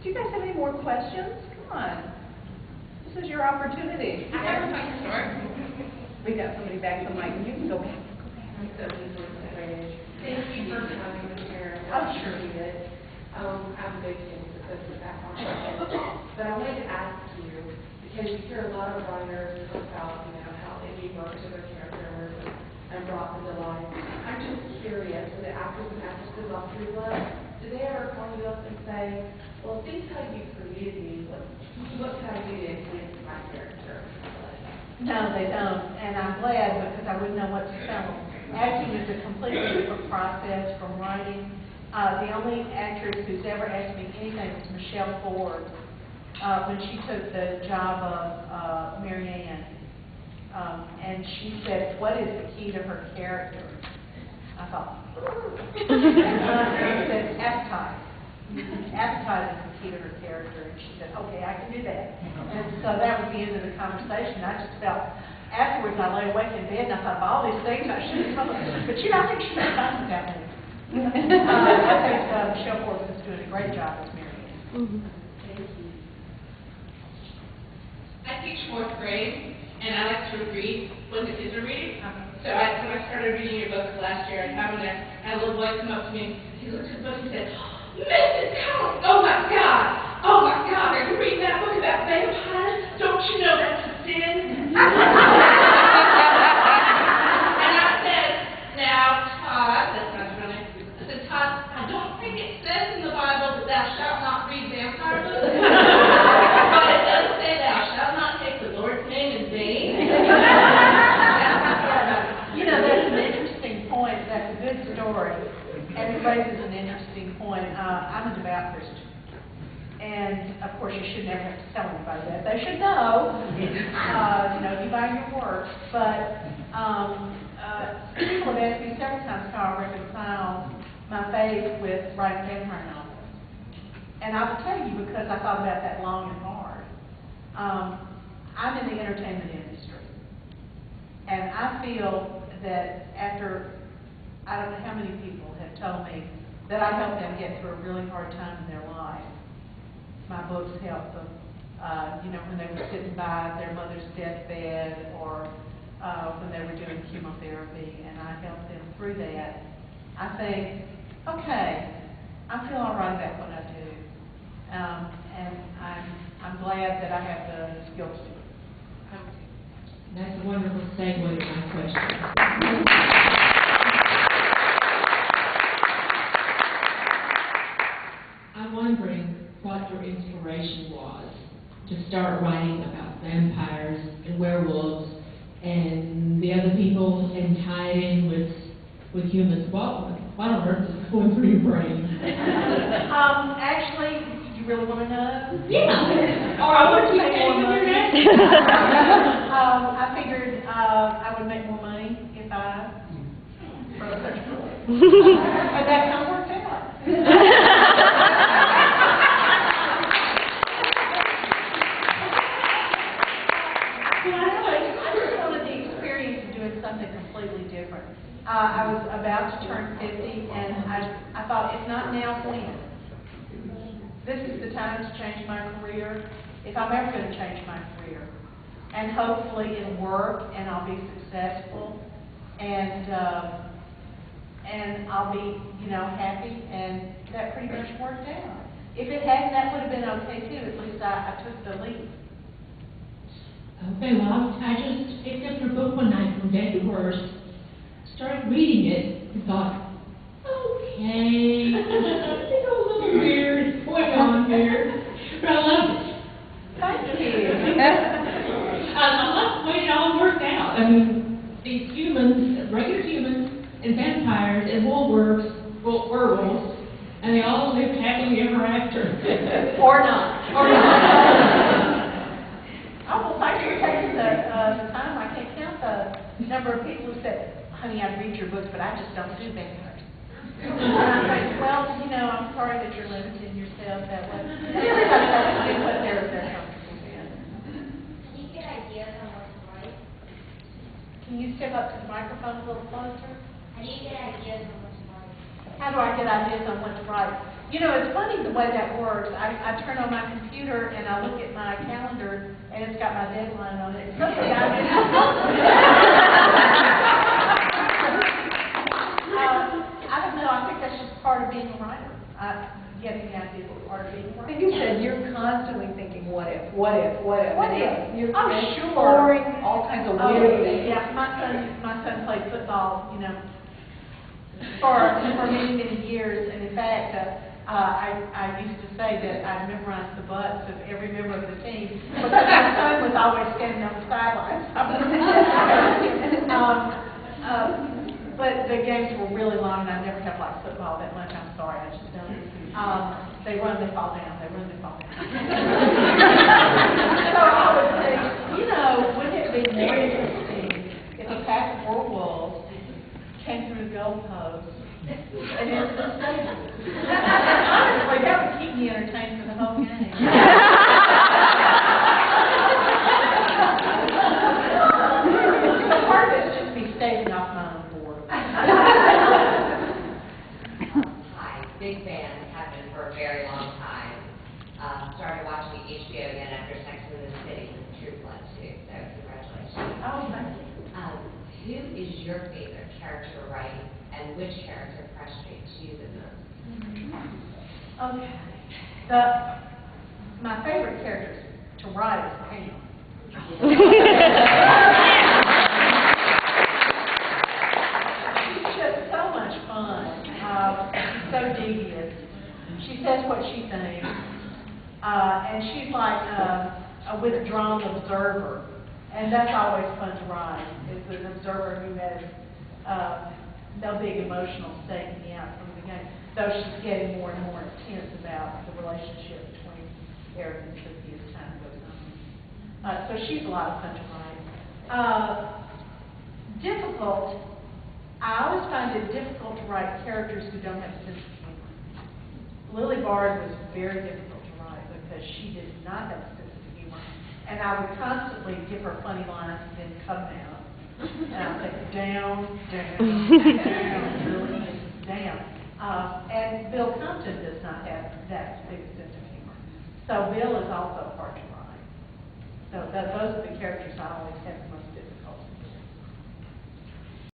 Do you guys have any more questions? Come on. This is your opportunity. I have a funny story. We got somebody back from Mike. You can go back. I'm so easily separated. Thank you for having me here. I'm sure you did. I'm a big fan of Sookie Stackhouse. But I wanted to ask you, because you hear a lot of writers talk about, how they gave birth to their characters and brought them to life. I'm just curious, for the actors and actresses off your list, do they ever call you up and say, well, think how you created me, what can I do to enhance my character? No, they don't, and I'm glad because I wouldn't know what to tell them. Acting is a completely different process from writing. The only actress who's ever asked me anything was Michelle Ford when she took the job of Mary Ann. And she said, what is the key to her character? I thought, I said, appetite. Appetite is the key to her character. And she said, okay, I can do that. And so that was the end of the conversation. I just felt, afterwards I lay awake in bed and I thought of all these things I should have told her. But I think she was fine with that one. I think Michelle Ford is doing a great job as Mary Ann. Thank you. I teach 4th grade, and I like to read when the kids are reading. So when I started reading your books last year, I found there, and a little boy come up to me, he looked at the book and said, Mrs. Connely, oh my God, are you reading that book about vampires? Don't you know that's a sin? And I said, now, Todd, that's not funny. I said, Todd, I don't think it says in the Bible that thou shalt not read vampire books. But it does say thou shalt not take the Lord's name in vain. That's an interesting point. That's a good story. And it raises an interesting point. I'm a devout Christian. And, of course, you should never have to tell anybody that. They should know. You buy your works. But people have asked me several times how I reconcile my faith with writing vampire novels. And I will tell you because I thought about that long and hard. I'm in the entertainment industry. And I feel that after, I don't know how many people have told me that I helped them get through a really hard time in their life. My books helped them, when they were sitting by their mother's deathbed or when they were doing chemotherapy, and I helped them through that. I think, okay, I feel all right about what I do, and I'm glad that I have the skills to do it. That's a wonderful segue to my question. I'm wondering what your inspiration was to start writing about vampires and werewolves and the other people and tie it in with humans. What on earth is going through your brain? Actually, you really want to know? Yeah. Or I want to make more money. I figured I would make more money if I wrote such a book. And that kind of worked out. I just wanted the experience of doing something completely different. I was about to turn 50, and I thought, if not now, when? This is the time to change my career, if I'm ever going to change my career. And hopefully it'll work, and I'll be successful, and I'll be, happy, and that pretty much worked out. If it hadn't, that would have been okay too. At least I took the leap. Okay, well, I just picked up your book one night from Dead to Worst, started reading it, and thought, okay, a little weird going on here, but I loved it. Thank you. I love the way it all worked out. I mean, these humans, regular humans, and vampires, and werewolves, and they all lived happily ever after. Or not. Oh, well, thank you for taking the time. I can't count the number of people who said, honey, I read your books, but I just don't do vampires. And I think, well, I'm sorry that you're limiting yourself that way. Everybody has to do what they're comfortable in. Can you get ideas on what to write? Can you step up to the microphone a little closer? How do you get ideas on what to write? How do I get ideas on what to write? You know, it's funny the way that works. I turn on my computer and I look at my calendar and it's got my deadline on it. Something I don't know, I think that's just part of being a writer. Getting the idea is part of being a I writer. think you said you're constantly thinking, what if, what if, what if? What if? You're Oh, exploring sure. all kinds of Oh, weird yeah, my son played football, you know, for many, many years, and in fact, I used to say that I memorized the butts of every member of the team, because my son was always standing on the sidelines. But the games were really long, and I never have liked football that much. I'm sorry, I just don't. They run, they fall down. They run, they fall down. So I would say, you know, wouldn't it be more interesting if a pack of werewolves came through the goalpost and into the stadium? Honestly, that would keep me entertained for the whole game. So part of it's just me staving off my own board. Hi, big fan, have been for a very long time. Started watching HBO again after Sex and the City with True Blood too, so congratulations. Oh, thank you. Who is your favorite character to write, and which character frustrates you the most? Okay. My favorite character to write is Pam. She's just so much fun. She's so devious. She says what she thinks. And she's like a withdrawn observer. And that's always fun to write, is an observer who has no big emotional stake in the outcome of the game, though she's getting more and more intense about the relationship between Eric and Sookie as time goes on. So she's a lot of fun to write. Difficult. I always find it difficult to write characters who don't have a sense of humor. Lily Bard was very difficult to write because she did not have a sense of humor. And I would constantly give her funny lines and then cut them out. And I'd say, down, really down. And Bill Compton does not have that big sense of humor. So Bill is also hard to write. So those are the characters I always have the most